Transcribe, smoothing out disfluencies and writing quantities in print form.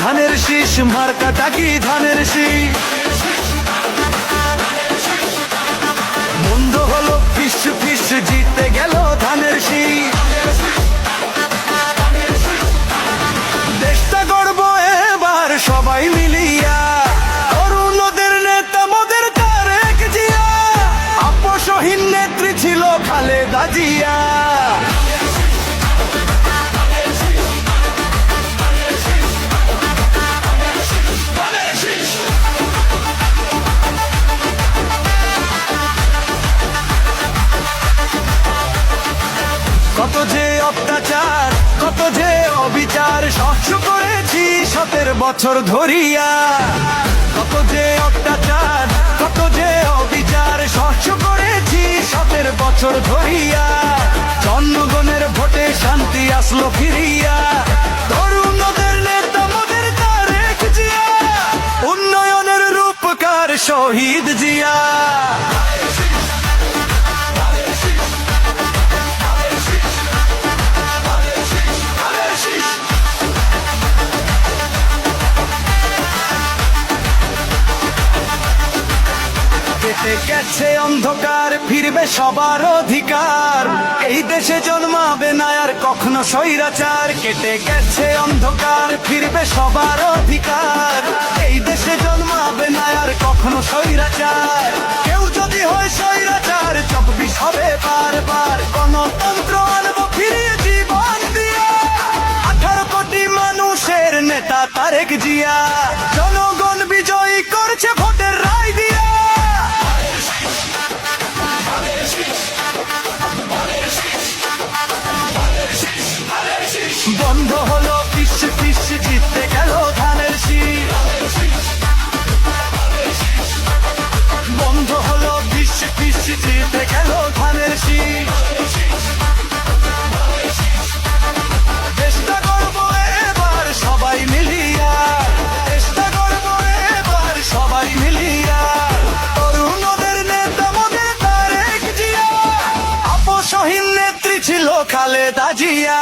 ধানের শীষ মার্কাটা কি ধানের শীষ। বন্ধ হলো ফিস ফিস, জিতে গেল ধানের শীষ। দেশটা গড়ব এবার সবাই মিলিয়া, তরুণদের নেতা মোদের তারেক জিয়া, আপসহীন নেত্রী ছিল খালেদা জিয়া। কত যে অত্যাচার, কত যে অবিচার সহ্য করেছি 17 বছর ধরিয়া। কত যে অত্যাচার, কত যে অবিচার সহ্য করেছি 17 বছর ধরিয়া। জনগণের ভোটে শান্তি আসলো ফিরিয়া, তরুণদের নেতা মোদের তারেক জিয়া, উন্নয়নের রূপকার শহীদ জিয়া। কেটে গেছে অন্ধকার, ফিরবে সবার অধিকার, এই দেশে জন্মাবে না আর কখনো স্বৈরাচার। কেটে গেছে অন্ধকার, ফিরবে সবার অধিকার, এই দেশে জন্মাবে না আর কখনো স্বৈরাচার। কেউ যদি হয় স্বৈরাচার, 24 হবে বারবার, গণতন্ত্র আনবো ফিরিয়ে জীবন দিয়ে। 18 কোটি মানুষের নেতা তারেক জিয়া, জনগণ বিজয়ী করছে ভোটের রায় দিয়া। বন্ধ হলো ফিস ফিস, জিততে গেল ধানের শীষ। বন্ধ হলো ফিস ফিস, জিততে গেল ধানের শীষ। চেষ্টা করবো এবার সবাই মিলিয়া, চেষ্টা করবো এবার সবাই মিলিয়া, তরুণদের নেতা মোদের তারেক জিয়া, আপসহীন নেত্রী ছিল খালেদা জিয়া।